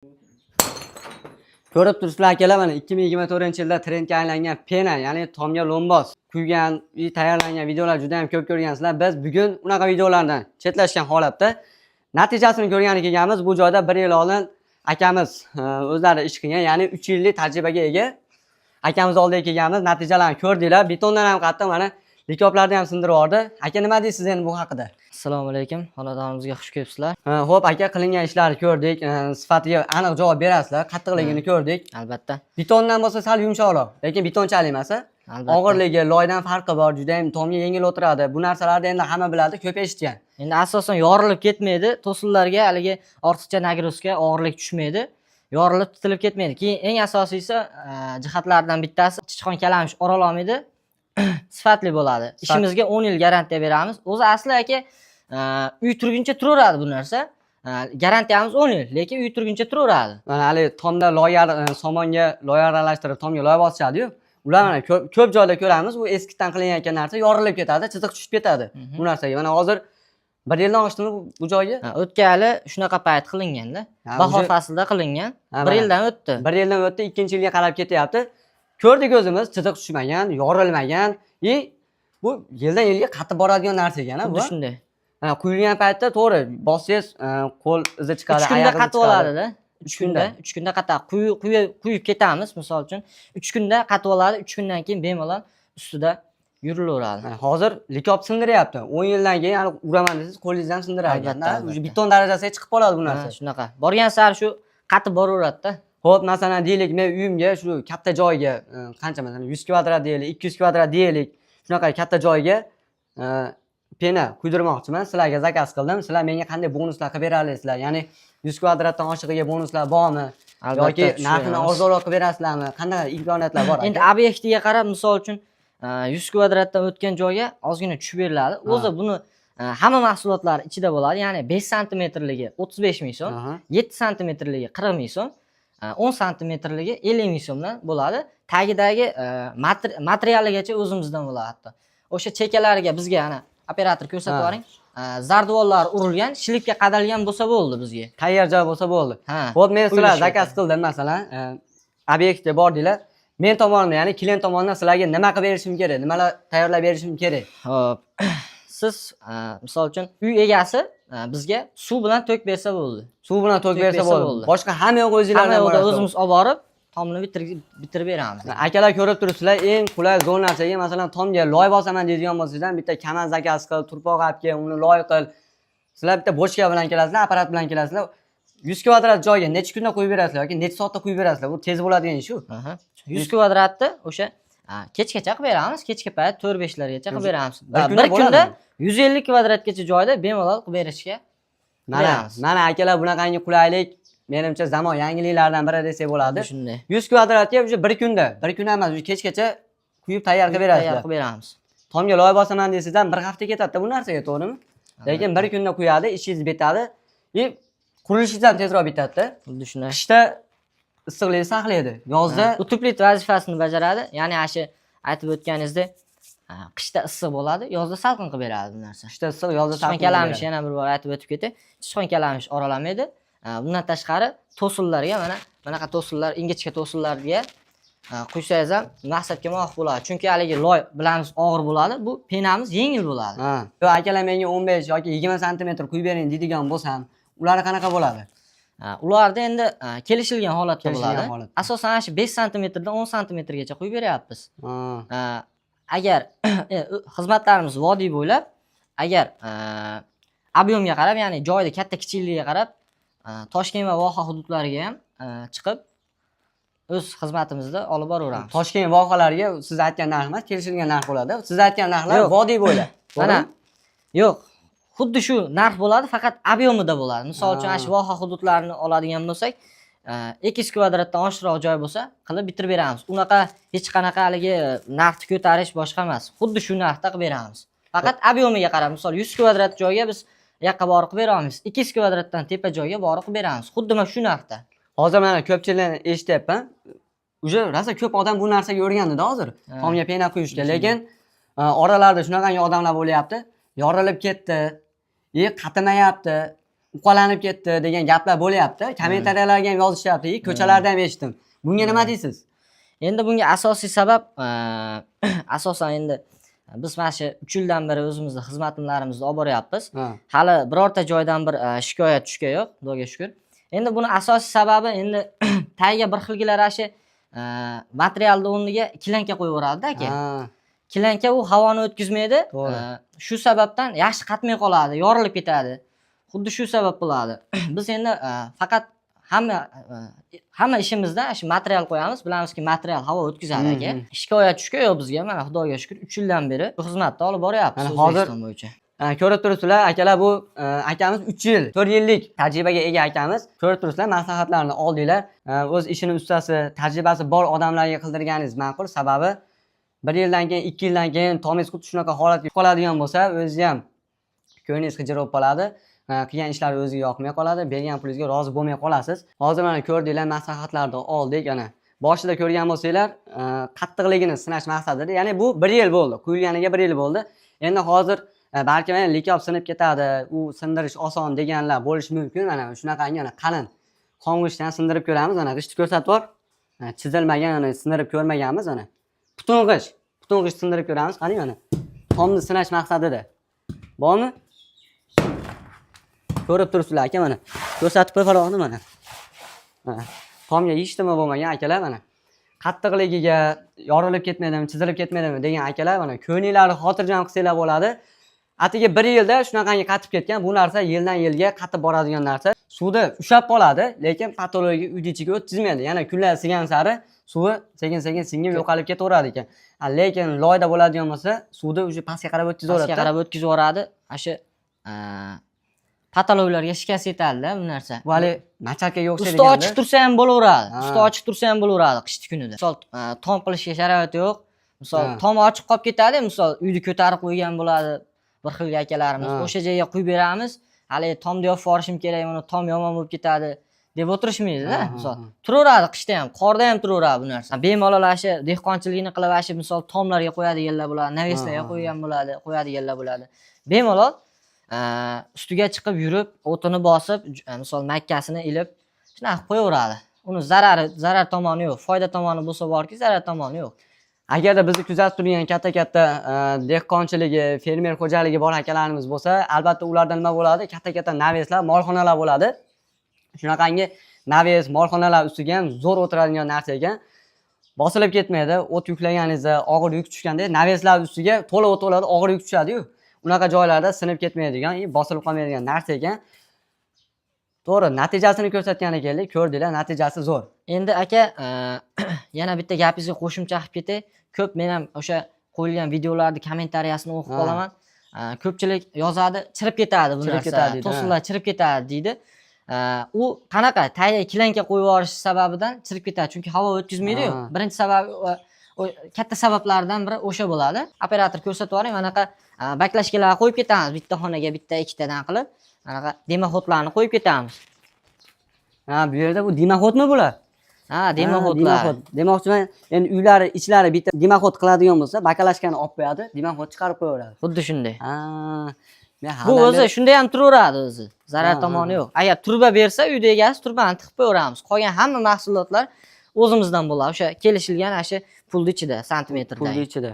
Ko'rib turibsizlar akalar, mana 2024-yilda trendga aylangan pena, ya'ni tomga lo'mboz kuygan, tayyorlangan videolar juda ham ko'p ko'rgansizlar. Biz bugun unaqa videolardan chetlashgan holatda natijasini ko'rgani kelganmiz. Bu joyda 1 yil oldin akamiz o'zlari ish qilgan, ya'ni 3 yillik tajribaga ega akamiz oldiga kelganmiz. Natijalarni ko'rdinglar. Betondan ham qattiq mana likoplarni ham sindirib yubordi. Aka, nima deysiz endi bu haqida? Assalomu alaykum. Xonadonimizga xush kelibsizlar. Xo'p aka, qilingan ishlarni ko'rdik. Sifatiga aniq javob berasizlar. Qattiqligini ko'rdik. Albatta. Betondan bo'lsa sal yumshoqroq, lekin betonchalik emas. Albatta. Og'irligi, loydan farqi bor, juda ham tomga yengil o'tiradi. Bu narsalarni endi hamma biladi, ko'p eshitgan. Endi asosan yorilib ketmaydi. To'sinlarga haligi ortiqcha nagruzka, og'irlik tushmaydi. Yorilib titilib ketmaydi. Keyin eng asosiysi jihatlardan bittasi sichqon kalamish orololmaydi. Sifatli bo'ladi. Ishimizga 10 yil garantiya beramiz. O'zi asli aka uy turguncha turaveradi bu narsa. Garantiyamiz 10 yil, lekin uy turguncha turaveradi. Mana hali tomda loy somonga loy aralashtirib tomga loy bosishadi-yu. Ular mana ko'p joyda ko'ramiz, bu eskidan qilinayotgan narsa yorilib ketadi, chiziq tushib ketadi. Bu narsaga mana hozir 1 yildan oshdimi bu joyga? O'tgani shunaqa payt qilinganda, bahor faslida qilingan. 1 yildan o'tdi. 1 yildan o'tdi, 2-yilga qarab ketyapti. Ko'rdik o'zimiz, chiziq tushmagan, yorilmagan. Bu yildan yilga qatib boradigan narsa ekan, bu. Shunday. Quyilgan paytda to'g'ri, bossangiz qo'l izi chiqadi, 3 kunda qatib oladi-da. 3 kunda. 3 kunda qataq quyib ketamiz, misol uchun. 3 kunda qatib oladi, 3 kundan keyin bemalol ustida yurilaveradi. Hozir likop sindiryapti. 10 yildan keyin hali uraman desangiz, qo'lingizdan ham sindiradi. Albatta. Beton darajasiga chiqib qoladi bu narsa. Shunaqa. Borgan sari shu qatib boraveradi-da. Xo'p, masalan, deylik, men uyimga shu katta joyga qancha masalan 100 kvadrat deylik, 200 kvadrat deylik, shunaqa katta joyga pena quydirmoqchiman. Sizlarga zakaz qildim. Sizlar menga qanday bonuslar qilib berasizlar? Ya'ni 100 kvadratdan oshig'iga bonuslar bormi? Yoki narxini arzonroq qilib berasizlarmi? Qanday imkoniyatlar bor? Endi obyektiga qarab, misol uchun 100 kvadratdan o'tgan joyga ozgina tushib beriladi. O'zi buni hamma mahsulotlar ichida bo'ladi. Ya'ni 5 santimetrligi 35 ming so'm, 7 santimetrligi 40 ming so'm, 10 santimetrligi 50 ming so'mdan bo'ladi. Tagidagi materialigacha o'zimizdan bo'ladi hatto. O'sha chekalariga bizga ana operator ko'rsatib yuboring. Zardivollar urilgan, shilibga qadalgan bo'lsa bo'ldi bizga. Tayyor joy bo'lsa bo'ldi. Xo'p, men sizlar zakaz qildim masalan, obyektga bordinglar. Men tomonidan, ya'ni klient tomonidan sizlarga nima qilib berishim kerak? Nimalar tayyorlab berishim kerak? Xo'p. Siz misol uchun uy egasi bizga suv bilan to'k bersa bo'ldi. Suv bilan to'k bersa bo'ldi. Boshqa hamma yo'q o'zingizlardan borasiz. O'zimiz olib borib, tomni bitirib beramiz. Akalar, ko'rib turibsizlar, eng qulay zonachaga masalan tomga loy bosaman deydigan bo'lsangizdan bitta kaman zakaz qil, turpoq olib kel, uni loy qil. Sizlar bitta bochka bilan kelasizlar, apparat bilan kelasizlar. 100 kvadrat joyga necha kunda qo'yib berasizlar yoki necha soatda qo'yib berasizlar? Bu tez bo'ladigan ish shu. 100 kvadratni o'sha kechgacha qilib beramiz, kechki payt 4-5 largacha qilib beramiz. Bir kunda 150 kvadratgacha joyda bemalol qilib berishga mana akalar, bunaqangi qulaylik menimcha zamon yangiliklaridan biri desak bo'ladi. Shunday. 100 kvadratga o'sha bir kunda emas, kechgacha quyib tayyor qilib berasizlar. Tayyor qilib beramiz. Tomga loy bosaman desangizdan bir hafta ketadi bu narsaga, to'g'rimi? Lekin bir kunda quyadi, ishingiz bitadi. Qurilishingiz ham tezroq bitadi-da. Xuddi shunday. Qishda issiqlikni saqlaydi, yozda utublit vazifasini bajaradi. Ya'ni ashi aytib o'tganingizdek, qishda issiq bo'ladi, yozda salqin qilib beradi bu narsa. Qishda issiq, yozda salqin. Sichqon kalamish yana bir bor aytib o'tib ketay. Sichqon kalamish oralamaydi. Bundan tashqari to'sinlarga mana to'sinlar, ingichka to'sinlarga quysangiz ham maqsadga muvofiq bo'ladi. Chunki haligi loy bilamiz og'ir bo'ladi, bu penamiz yengil bo'ladi. Akalar, menga 15 yoki 20 santimetr quyib bering deydigan bo'lsam, ular qanaqa bo'ladi? Ularda endi kelishilgan holatda bo'ladi. Asosan shu 5 santimetrdan 10 santimetrgacha quyib beryapmiz. Agar xizmatlarimiz vodiy bo'ylab, agar obyomga qarab, ya'ni joyda katta kichikligiga qarab, Toshkent va voha hududlariga ham chiqib o'z xizmatimizda olib boraveramiz. Toshkent vohalariga siz aytgan narx emas, kelishilgan narx bo'ladi. Siz aytgan narxlar vodiy bo'ylab. Mana yo'q. Xuddi shu narx bo'ladi, faqat obyomida bo'ladi. Misol uchun shu voha hududlarini oladigan bo'lsak, 200 kvadratdan oshiqroq joy bo'lsa, qilib bitirib beramiz. Unaqa hech qanaqa haligi narxni ko'tarish boshqa emas. Xuddi shu narxda qilib beramiz. Faqat obyomiga qarab, misol 100 kvadrat joyga biz yoqqa borib qilib bera olmaymiz. 200 kvadratdan tepa joyga borib qilib beramiz. Xuddi mana shu narxda. Hozir mana ko'pchilikni eshityapman. Uje rosa ko'p odam bu narsaga o'rgandi-da hozir. Tomga pena quyishga, lekin oralarda shunaqangi odamlar bo'lyapti. Yorilib ketdi, qatimayapti. uqalanib ketdi degan gaplar bo'lyapti. Kommentariyalarga ham yozishyapti, ko'chalarda ham eshitdim. Bunga nima deysiz? Endi bunga asosiy sabab asosan endi biz mana shu 3 yildan beri o'zimizni xizmatlarimizni olib boryapmiz. Hali birorta joydan bir shikoyat tushgan yo'q, Xudoga shukr. Endi buni asosiy sababi endi tagiga bir xilgilar ashi materialni o'rniga kilanka qo'yib yuboradi aka. Kilanka u havoni o'tkazmaydi. Shu sababdan yaxshi qatmay qoladi, yorilib ketadi. Xuddi shu sabab bo'ladi. Biz endi faqat hamma ishimizda shu material qo'yamiz. Bilamizki, material havo o'tkazadi aka. Shikoyat tushgan yo'q bizga. Mana Xudoga shukr 3 yildan beri bu xizmatni olib boryapmiz O'zbekiston bo'yicha. Ko'rib turibsizlar, akalar bu akamiz 3 yil, 4 yillik tajribaga ega akamiz. Ko'rib turibsizlar, maslahatlarni oldinglar. O'z ishining ustasi, tajribasi bor odamlarga qildirganingiz ma'qul. Sababi 1 yildan keyin, 2 yildan keyin tomingiz xuddi shunaqa holatga qoladigan bo'lsa, o'zingiz ham ko'nglingiz xijil bo'lib qoladi. Qilgan ishlar o'ziga yoqmay qoladi, bergan pulingizga rozi bo'lmay qolasiz. Hozir mana ko'rdinglar, maslahatlarni oldik. Ana boshida ko'rgan bo'lsanglar, qattiqligini sinash maqsadida. Ya'ni bu 1 yil bo'ldi, quyilganiga 1 yil bo'ldi. Endi hozir balki mana likob sinib ketadi, u sindirish oson deganlar bo'lishi mumkin. Mana shunaqangi ana qalin qong'ishdan sindirib ko'ramiz. Ana g'ishtni ko'rsatib bor. Chizilmagan, ana sindirib ko'rmaganmiz ana. Butun g'isht sindirib ko'ramiz. Qarang mana. Tomni sinash maqsadida. Bormi? Ko'rib turibsizlar aka mana. Ko'rsatib qo'y farog'ini mana. Tomga yechdimi bo'lmagan akalar mana. Qattiqligiga yorilib ketmaydimi, chizilib ketmaydimi degan akalar mana ko'nglingizni xotirjam qilsanglar bo'ladi. Atiga 1 yilda shunaqangi qatib ketgan, bu narsa yildan yilga qatib boradigan narsa. Suvda ushlab qoladi, lekin patologiya uyni ichiga o'tkazmaydi. Yana kunlar sigan sari suvi sekin-sekin singib yo'qolib ketaveradi ekan. Lekin loyda bo'ladigan bo'lsa, suvda o'sha pastga qarab o'tkazaveradi. Pastga qarab o'tkazaveradi. Shu patologlarga shikast yetadi-da bu narsa. Bu hali machalkaga o'xshaydi. Usti ochiq tursa ham bo'laveradi. Usti ochiq tursa ham bo'laveradi qishki kunida. Misol tom qilishga sharoit yo'q. Misol tom ochiq qolib ketadi, misol uyni ko'tarib qo'ygan bo'ladi. Bir xil akalarimiz o'sha joyga qo'yib beramiz. Hali tomda yopib yuborishim kerak, mana tom yomon bo'lib ketadi deb o'tirishmaydi-da. Misol turaveradi, qishda ham, qorda ham turaveradi bu narsa. Bemalol shu dehqonchilikni qilib misol tomlarga qo'yadiganlar bo'ladi, naveslarga qo'yadiganlar bo'ladi. Bemalol ustiga chiqib yurib, o'tini bosib, misol makkasini ilib, shunaqa qo'yaveradi. Uni zarar tomoni yo'q, foyda tomoni bo'lsa borki, zarar tomoni yo'q. Agarda bizni kuzatib turgan katta-katta dehqonchiligi, fermer xo'jaligi bor akalarimiz bo'lsa, albatta ularda nima bo'ladi? Katta-katta naveslar, molxonalar bo'ladi. Shunaqangi naves, molxonalar ustiga ham zo'r o'tiradigan narsa ekan. Bosilib ketmaydi. O't yuklaganingizda, og'ir yuk tushganda naveslar ustiga to'la o't oladi, og'ir yuk tushadi-yu. Unaqa joylarda sinib ketmaydigan, bosilib qolmaydigan narsa ekan. To'g'ri, natijasini ko'rsatgan ekanlik, ko'rdinglar, natijasi zo'r. Endi aka, yana bitta gapingizga qo'shimcha qilib ketay. Ko'p men ham o'sha qo'yilgan videolarning kommentariyasini o'qib qolaman. Ko'pchilik yozadi, chirib ketadi bu narsa. To'sinlar chirib ketadi deydi. U qanaqa tagiga kilanka qo'yib yuborish sababidan chirib ketadi, chunki havo o'tkazmaydi-yu. Birinchi sabab katta sabablardan biri o'sha bo'ladi. Operator ko'rsatib yuboring, manaqa baklashkalar qo'yib ketamiz, bitta xonaga bitta ikkitadan qilib. Manaqa demaxodlarni qo'yib ketamiz. Bu yerda bu demaxodmi bular? Demaxodlar. Demoqchiman, endi uylari ichlari bitta demaxod qiladigan bo'lsa, bakalashkani olib qo'yadi, demaxod chiqarib qo'yaveradi. Xuddi shunday. Bu o'zi shunday ham turaveradi o'zi. Zarar tomoni yo'q. Agar turba bersa, uyda egasi turbani tiqib qo'yaveramiz. Qolgan hamma mahsulotlar o'zimizdan bo'ladi. O'sha kelishilgan shu pulni ichida, santimetrda. Pulni ichida.